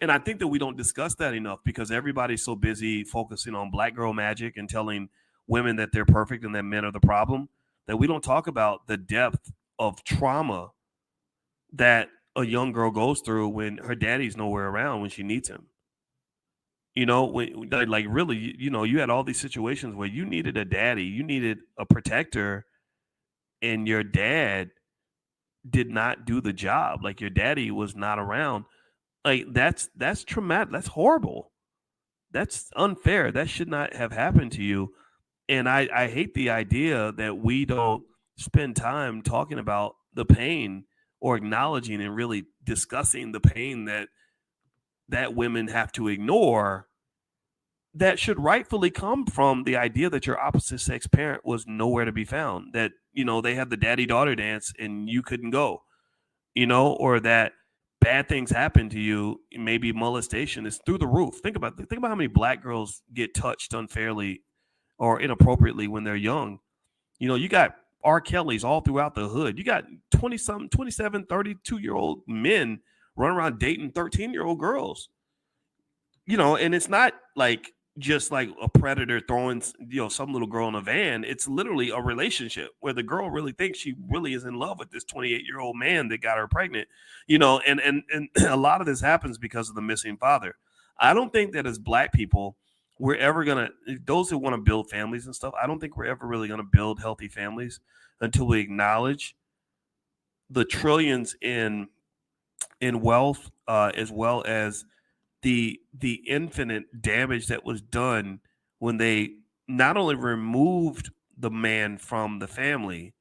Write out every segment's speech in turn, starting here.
And I think that we don't discuss that enough because everybody's so busy focusing on black girl magic and telling women that they're perfect and that men are the problem, that we don't talk about the depth of trauma that a young girl goes through when her daddy's nowhere around when she needs him. You know, like really, you had all these situations where you needed a daddy, you needed a protector, and your dad did not do the job. Like your daddy was not around. Like that's traumatic. That's horrible. That's unfair. That should not have happened to you. And I hate the idea that we don't spend time talking about the pain or acknowledging and really discussing the pain that women have to ignore that should rightfully come from the idea that your opposite sex parent was nowhere to be found, that they had the daddy daughter dance and you couldn't go, or that bad things happen to you. Maybe molestation is through the roof. Think about how many black girls get touched unfairly or inappropriately when they're young. You got R. Kelly's all throughout the hood. You got 20 something, 27, 32-year-old men running around dating 13-year-old girls. And it's not like just like a predator throwing some little girl in a van. It's literally a relationship where the girl really thinks she really is in love with this 28-year-old man that got her pregnant. And a lot of this happens because of the missing father. I don't think that as black people we're ever gonna, those who want to build families and stuff, I don't think we're ever really gonna build healthy families until we acknowledge the trillions in wealth, as well as the infinite damage that was done when they not only removed the man from the family,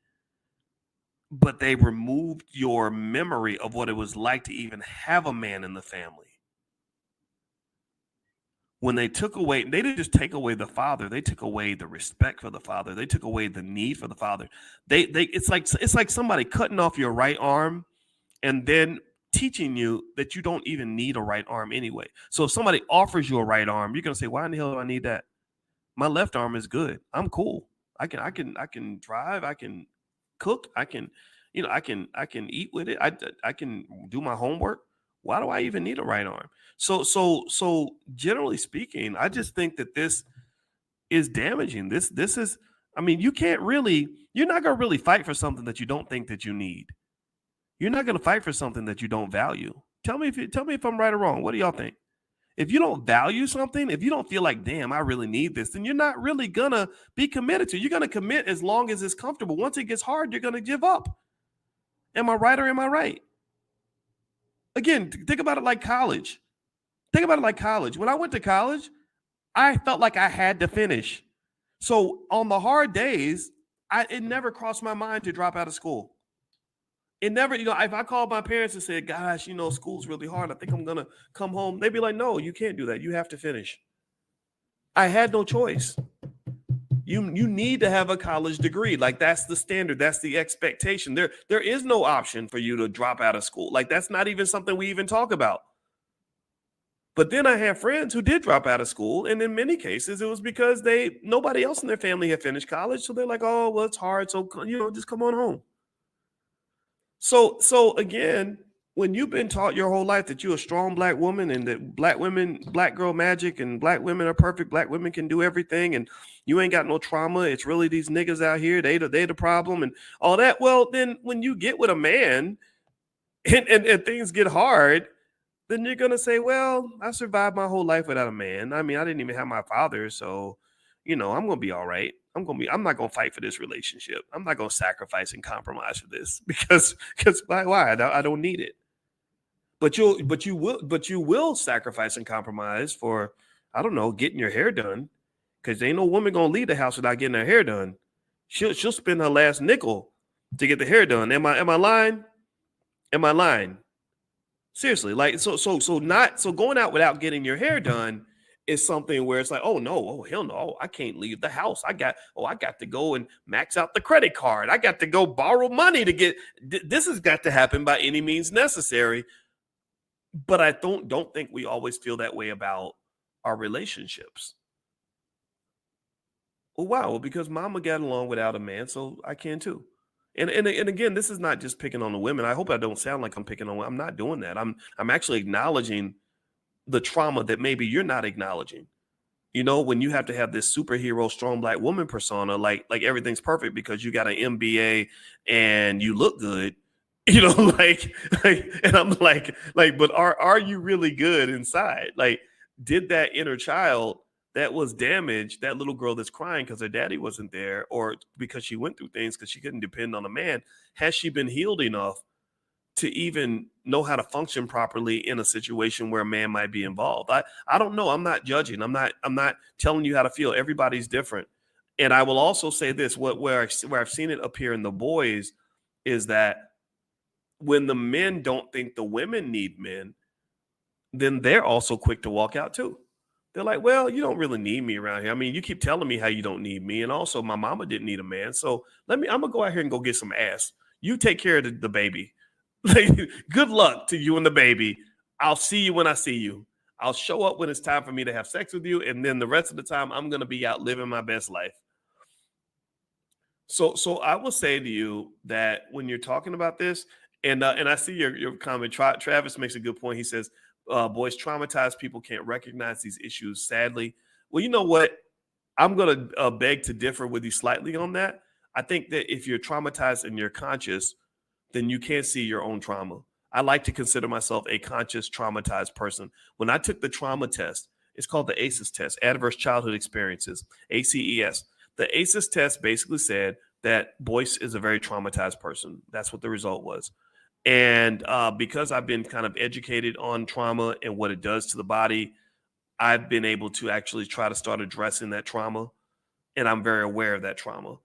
but they removed your memory of what it was like to even have a man in the family. When they took away, they didn't just take away the father, they took away the respect for the father, they took away the need for the father. It's like somebody cutting off your right arm and then teaching you that you don't even need a right arm anyway. So if somebody offers you a right arm, you're gonna say, "Why in the hell do I need that? My left arm is good. I'm cool. I can drive. I can cook. I can eat with it. I can do my homework. Why do I even need a right arm?" So generally speaking, I just think that this is damaging. This is. I mean, you're not gonna really fight for something that you don't think that you need. You're not going to fight for something that you don't value. Tell me if I'm right or wrong. What do y'all think? If you don't value something, if you don't feel like, damn, I really need this, then you're not really going to be committed to it. You're going to commit as long as it's comfortable. Once it gets hard, you're going to give up. Am I right or am I right? Again, think about it like college. Think about it like college. When I went to college, I felt like I had to finish. So on the hard days, it never crossed my mind to drop out of school. It never, if I called my parents and said, "Gosh, school's really hard. I think I'm gonna come home," they'd be like, "No, you can't do that. You have to finish." I had no choice. You need to have a college degree. Like that's the standard. That's the expectation. There is no option for you to drop out of school. Like that's not even something we even talk about. But then I have friends who did drop out of school, and in many cases, it was because nobody else in their family had finished college, so they're like, "Oh, well, it's hard, so just come on home." So again, when you've been taught your whole life that you're a strong black woman and that black girl magic and black women are perfect, black women can do everything, and you ain't got no trauma, it's really these niggas out here, they the problem and all that. Well, then when you get with a man and things get hard, then you're gonna say, "Well, I survived my whole life without a man. I mean, I didn't even have my father, so I'm gonna be all right. I'm not gonna fight for this relationship. I'm not gonna sacrifice and compromise for this because why? I don't need it. But you will sacrifice and compromise for, I don't know, getting your hair done, because ain't no woman gonna leave the house without getting her hair done. She'll spend her last nickel to get the hair done. Am I lying? Am I lying? Seriously, like so going out without getting your hair done is something where it's like, "Oh no, oh hell no, I can't leave the house. I got to go and max out the credit card. I got to go borrow money to get this has got to happen by any means necessary." But I don't think we always feel that way about our relationships. Oh wow, well, because mama got along without a man, so I can too. And again, this is not just picking on the women. I hope I don't sound like I'm picking on. I'm not doing that. I'm actually acknowledging the trauma that maybe you're not acknowledging. You know, when you have to have this superhero, strong black woman persona, like everything's perfect because you got an MBA and you look good, you know, and I'm but are you really good inside? Like, did that inner child that was damaged, that little girl that's crying because her daddy wasn't there, or because she went through things because she couldn't depend on a man, has she been healed enough to even know how to function properly in a situation where a man might be involved? I don't know. I'm not judging. I'm not telling you how to feel. Everybody's different. And I will also say this: where I've seen it appear in the boys is that when the men don't think the women need men, then they're also quick to walk out too. They're like, well, you don't really need me around here. I mean, you keep telling me how you don't need me. And also my mama didn't need a man. So I'm gonna go out here and go get some ass. You take care of the baby. Like, good luck to you and the baby. I'll see you when I see you. I'll show up when it's time for me to have sex with you. And then the rest of the time, I'm gonna be out living my best life. So I will say to you that when you're talking about this, and I see your comment. Travis makes a good point. He says, "Boys, traumatized people can't recognize these issues." Sadly, well, you know what? I'm gonna beg to differ with you slightly on that. I think that if you're traumatized and you're conscious, then you can't see your own trauma. I like to consider myself a conscious, traumatized person. When I took the trauma test, it's called the ACEs test, Adverse Childhood Experiences, ACES. The ACEs test basically said that Boyce is a very traumatized person. That's what the result was. And because I've been kind of educated on trauma and what it does to the body, I've been able to actually try to start addressing that trauma. And I'm very aware of that trauma.